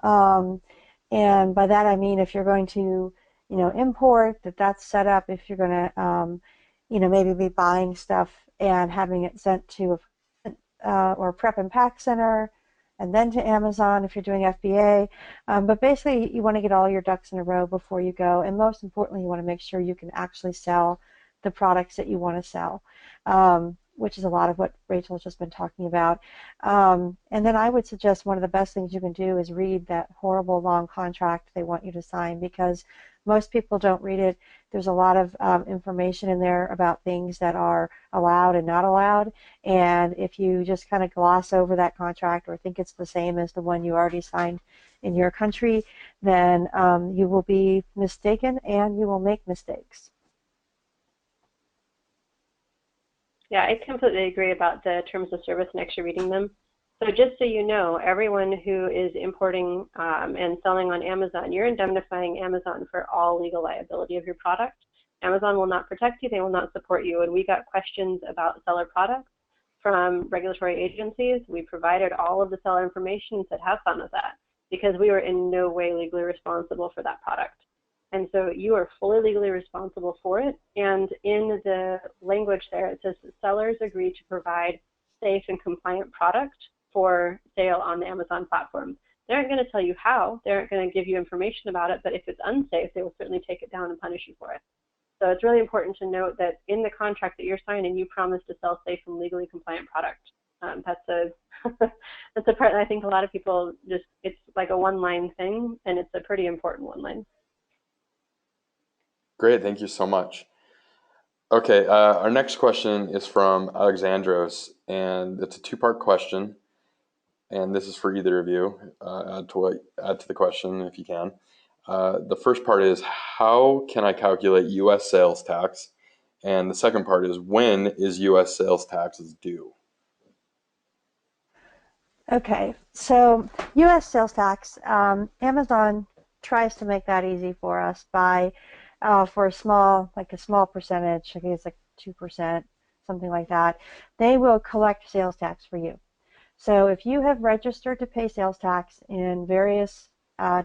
And by that I mean if you're going to, import, that's set up. If you're going to, maybe be buying stuff and having it sent to or prep and pack center, and then to Amazon if you're doing FBA. But basically, you want to get all your ducks in a row before you go. And most importantly, you want to make sure you can actually sell the products that you want to sell, which is a lot of what Rachel's just been talking about. And then I would suggest one of the best things you can do is read that horrible long contract they want you to sign, because most people don't read it. There's a lot of information in there about things that are allowed and not allowed. And if you just kind of gloss over that contract or think it's the same as the one you already signed in your country, then you will be mistaken and you will make mistakes. Yeah, I completely agree about the terms of service and actually reading them. So just so you know, everyone who is importing and selling on Amazon, you're indemnifying Amazon for all legal liability of your product. Amazon will not protect you, they will not support you. And we got questions about seller products from regulatory agencies. We provided all of the seller information and said, have fun with that, because we were in no way legally responsible for that product. And so you are fully legally responsible for it. And in the language there, it says that sellers agree to provide safe and compliant product for sale on the Amazon platform. They aren't going to tell you how. They aren't going to give you information about it. But if it's unsafe, they will certainly take it down and punish you for it. So it's really important to note that in the contract that you're signing, you promise to sell safe and legally compliant product. That's a part that I think a lot of people just, it's like a one-line thing, and it's a pretty important one-line. Great, thank you so much. Okay, our next question is from Alexandros, and it's a two-part question, and this is for either of you. Add to the question if you can. The first part is, how can I calculate U.S. sales tax? And the second part is, when is U.S. sales taxes due? Okay, so U.S. sales tax, Amazon tries to make that easy for us by, for a small percentage, I think it's like 2%, something like that, they will collect sales tax for you. So if you have registered to pay sales tax in various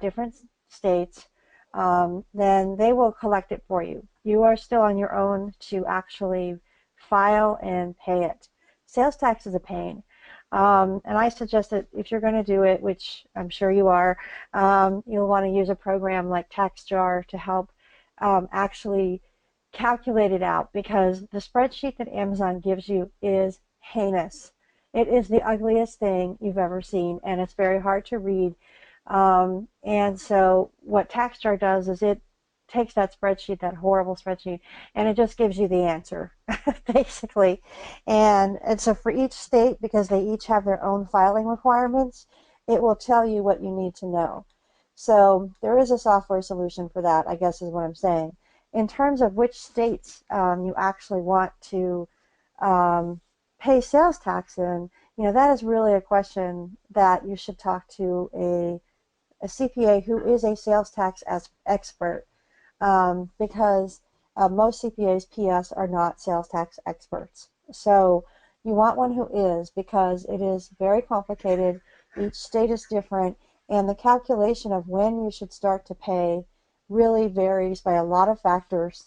different states, then they will collect it for you. You are still on your own to actually file and pay it. Sales tax is a pain. And I suggest that if you're going to do it, which I'm sure you are, you'll want to use a program like TaxJar to help actually calculate it out, because the spreadsheet that Amazon gives you is heinous. It is the ugliest thing you've ever seen, and it's very hard to read. And so what TaxJar does is it takes that spreadsheet, that horrible spreadsheet, and it just gives you the answer, basically. And so for each state, because they each have their own filing requirements, it will tell you what you need to know. So there is a software solution for that, I guess is what I'm saying. In terms of which states you actually want to pay sales tax in, that is really a question that you should talk to a CPA who is a sales tax expert, because most CPAs, PS, are not sales tax experts. So you want one who is, because it is very complicated. Each state is different, and the calculation of when you should start to pay really varies by a lot of factors,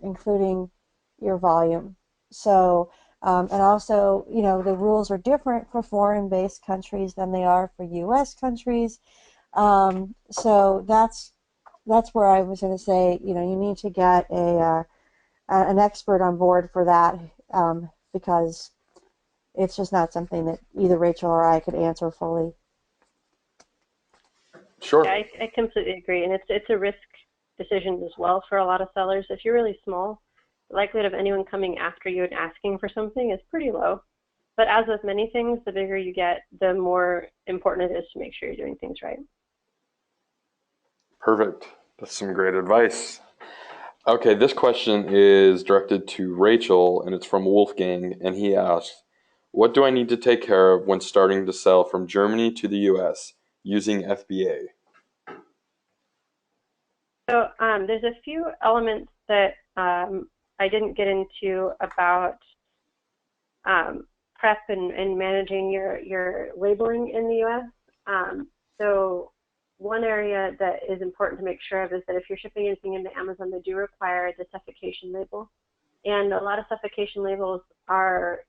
including your volume. So, and also, the rules are different for foreign-based countries than they are for U.S. countries. So that's where I was going to say, you need to get an expert on board for that, because it's just not something that either Rachel or I could answer fully. Sure. Yeah, I completely agree, and it's a risk decision as well for a lot of sellers. If you're really small, the likelihood of anyone coming after you and asking for something is pretty low. But as with many things, the bigger you get, the more important it is to make sure you're doing things right. Perfect. That's some great advice. Okay, this question is directed to Rachel, and it's from Wolfgang, and he asks, what do I need to take care of when starting to sell from Germany to the US using FBA? So there's a few elements that I didn't get into about prep and managing your labeling in the US. So one area that is important to make sure of is that if you're shipping anything into Amazon, they do require the suffocation label. And a lot of suffocation labels are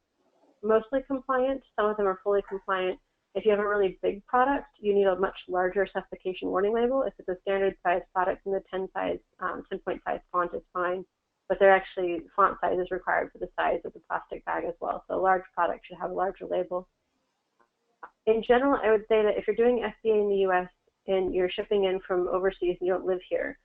mostly compliant. Some of them are fully compliant. If you have a really big product, you need a much larger suffocation warning label. If it's a standard size product in the 10-point size font is fine, but there actually font size is required for the size of the plastic bag as well. So a large product should have a larger label. In general, I would say that if you're doing FBA in the US and you're shipping in from overseas and you don't live here,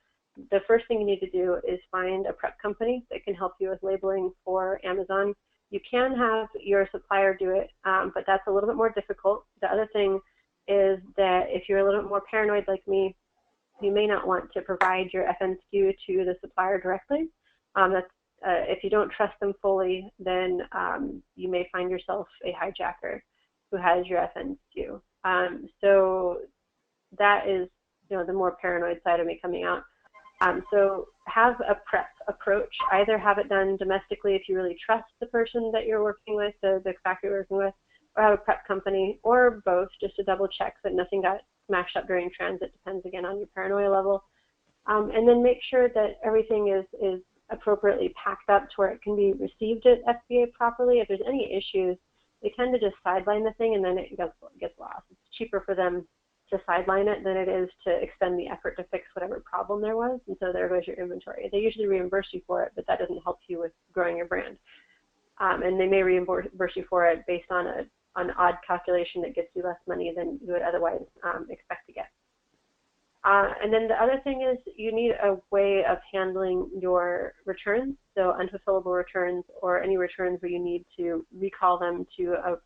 the first thing you need to do is find a prep company that can help you with labeling for Amazon. You can have your supplier do it, but that's a little bit more difficult. The other thing is that if you're a little bit more paranoid like me, you may not want to provide your FNSKU to the supplier directly. If you don't trust them fully, then you may find yourself a hijacker who has your FNSKU. So that is, the more paranoid side of me coming out. So have a prep approach. Either have it done domestically if you really trust the person that you're working with, the factory you're working with, or have a prep company, or both, just to double check that nothing got smashed up during transit. Depends again on your paranoia level. And then make sure that everything is appropriately packed up to where it can be received at FBA properly. If there's any issues, they tend to just sideline the thing and then it gets lost. It's cheaper for them to sideline it than it is to expend the effort to fix whatever problem there was, and so there goes your inventory. They usually reimburse you for it, but that doesn't help you with growing your brand. And they may reimburse you for it based on an odd calculation that gets you less money than you would otherwise expect to get. And then the other thing is you need a way of handling your returns, so unfulfillable returns or any returns where you need to recall them to a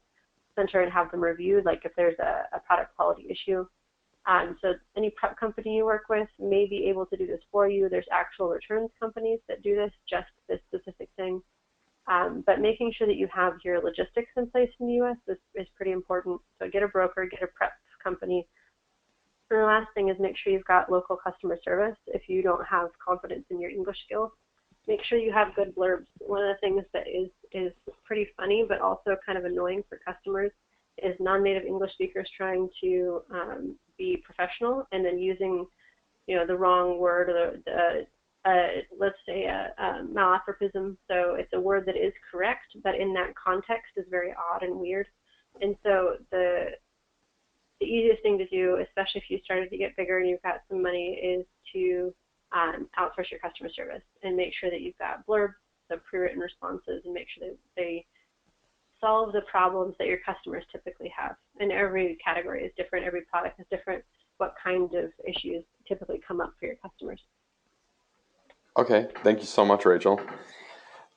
center and have them reviewed, like if there's a product quality issue. So any prep company you work with may be able to do this for you. There's actual returns companies that do this, just this specific thing. But making sure that you have your logistics in place in the US is pretty important. So get a broker, get a prep company, And the last thing is make sure you've got local customer service. If you don't have confidence in your English skills, make sure you have good blurbs. One of the things that is pretty funny but also kind of annoying for customers is non-native English speakers trying to be professional and then using, the wrong word or let's say a malapropism. So it's a word that is correct, but in that context is very odd and weird. And so the easiest thing to do, especially if you started to get bigger and you've got some money, is to outsource your customer service and make sure that you've got blurbs, the pre-written responses, and make sure that they solve the problems that your customers typically have. And every category is different, every product is different, what kind of issues typically come up for your customers. Okay, thank you so much, Rachel.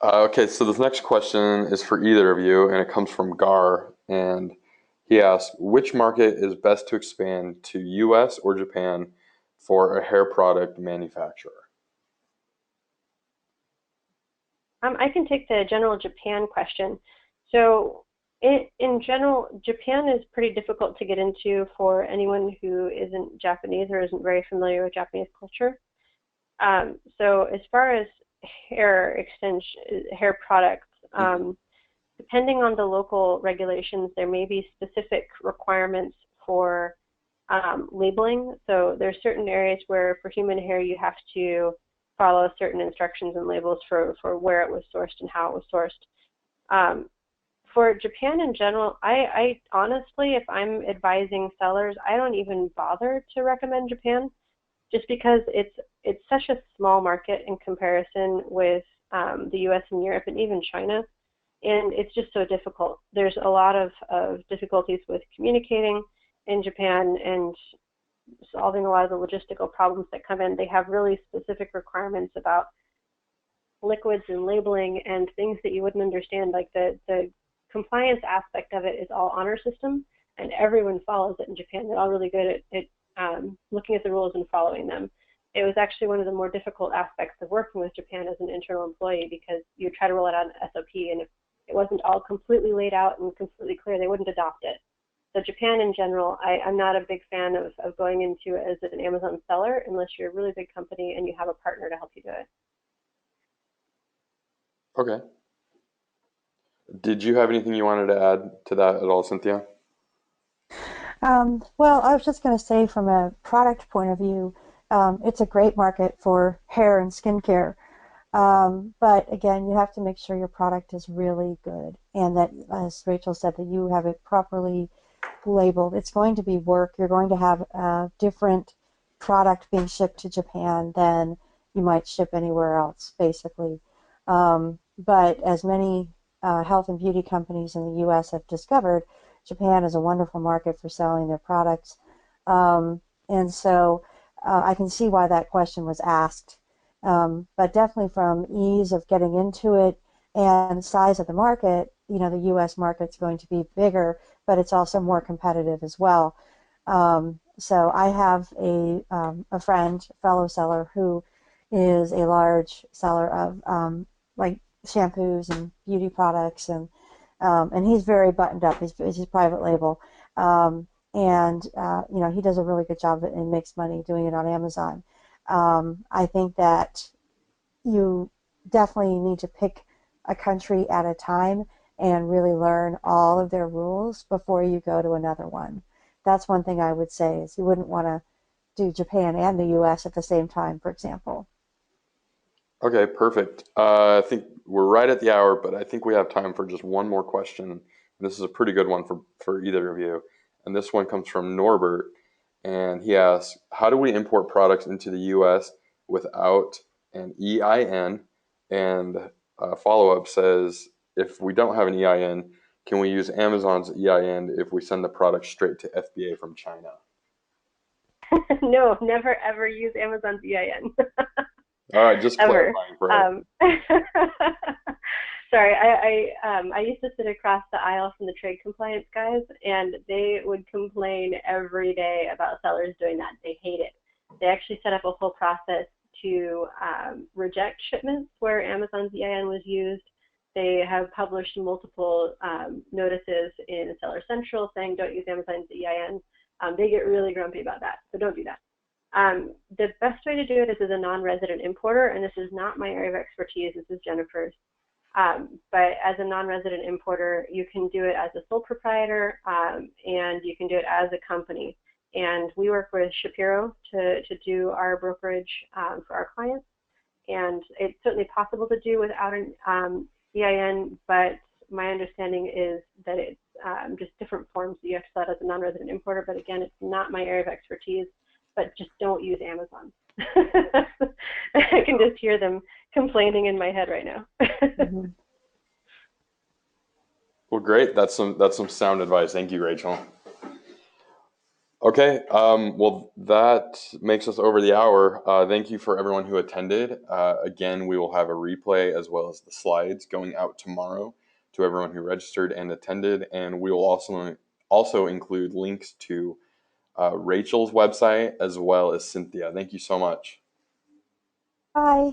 Okay, so this next question is for either of you, and it comes from Gar, and he asks, which market is best to expand to US or Japan for a hair product manufacturer? I can take the general Japan question. So in general, Japan is pretty difficult to get into for anyone who isn't Japanese or isn't very familiar with Japanese culture. So as far as hair extension, hair products, depending on the local regulations, there may be specific requirements for labeling. So there's certain areas where for human hair you have to follow certain instructions and labels for where it was sourced and how it was sourced. For Japan in general, I honestly, if I'm advising sellers, I don't even bother to recommend Japan, just because it's such a small market in comparison with the US and Europe and even China, and it's just so difficult. There's a lot of difficulties with communicating in Japan and solving a lot of the logistical problems that come in. They have really specific requirements about liquids and labeling and things that you wouldn't understand, like the compliance aspect of it is all honor system, and everyone follows it in Japan. They're all really good at looking at the rules and following them. It was actually one of the more difficult aspects of working with Japan as an internal employee, because you try to roll it out an SOP, and if it wasn't all completely laid out and completely clear, they wouldn't adopt it. So Japan in general, I'm not a big fan of going into it as an Amazon seller unless you're a really big company and you have a partner to help you do it. Okay. Did you have anything you wanted to add to that at all, Cynthia? Well, I was just going to say, from a product point of view, it's a great market for hair and skincare. But again, you have to make sure your product is really good, and that, as Rachel said, that you have it properly labeled. It's going to be work. You're going to have a different product being shipped to Japan than you might ship anywhere else, basically. But as many health and beauty companies in the U.S. have discovered, Japan is a wonderful market for selling their products. And so I can see why that question was asked. But definitely from ease of getting into it and size of the market, the U.S. market's going to be bigger, but it's also more competitive as well. So I have a friend, fellow seller, who is a large seller of like shampoos and beauty products, and he's very buttoned up. He's private label, and he does a really good job and makes money doing it on Amazon. I think that you definitely need to pick a country at a time and really learn all of their rules before you go to another one. That's one thing I would say, is you wouldn't want to do Japan and the US at the same time, for example. Okay, perfect. I think we're right at the hour, but I think we have time for just one more question. And this is a pretty good one for either of you. And this one comes from Norbert, and he asks, how do we import products into the US without an EIN? And follow-up says, if we don't have an EIN, can we use Amazon's EIN if we send the product straight to FBA from China? No, never ever use Amazon's EIN. All right, just clarifying for her. Sorry, I used to sit across the aisle from the trade compliance guys, and they would complain every day about sellers doing that. They hate it. They actually set up a whole process to reject shipments where Amazon's EIN was used. They have published multiple notices in Seller Central saying don't use Amazon's EIN. They get really grumpy about that, so don't do that. The best way to do it is as a non-resident importer, and this is not my area of expertise, this is Jennifer's. But as a non-resident importer, you can do it as a sole proprietor, and you can do it as a company. And we work with Shapiro to do our brokerage for our clients. And it's certainly possible to do without an EIN, but my understanding is that it's just different forms that you have to fill out as a non-resident importer. But again, it's not my area of expertise, but just don't use Amazon. I can just hear them complaining in my head right now. Mm-hmm. Well, great. That's some sound advice. Thank you, Rachel. Okay, well, that makes us over the hour. Thank you for everyone who attended. Again, we will have a replay as well as the slides going out tomorrow to everyone who registered and attended, and we will also include links to Rachel's website as well as Cynthia. Thank you so much. Bye.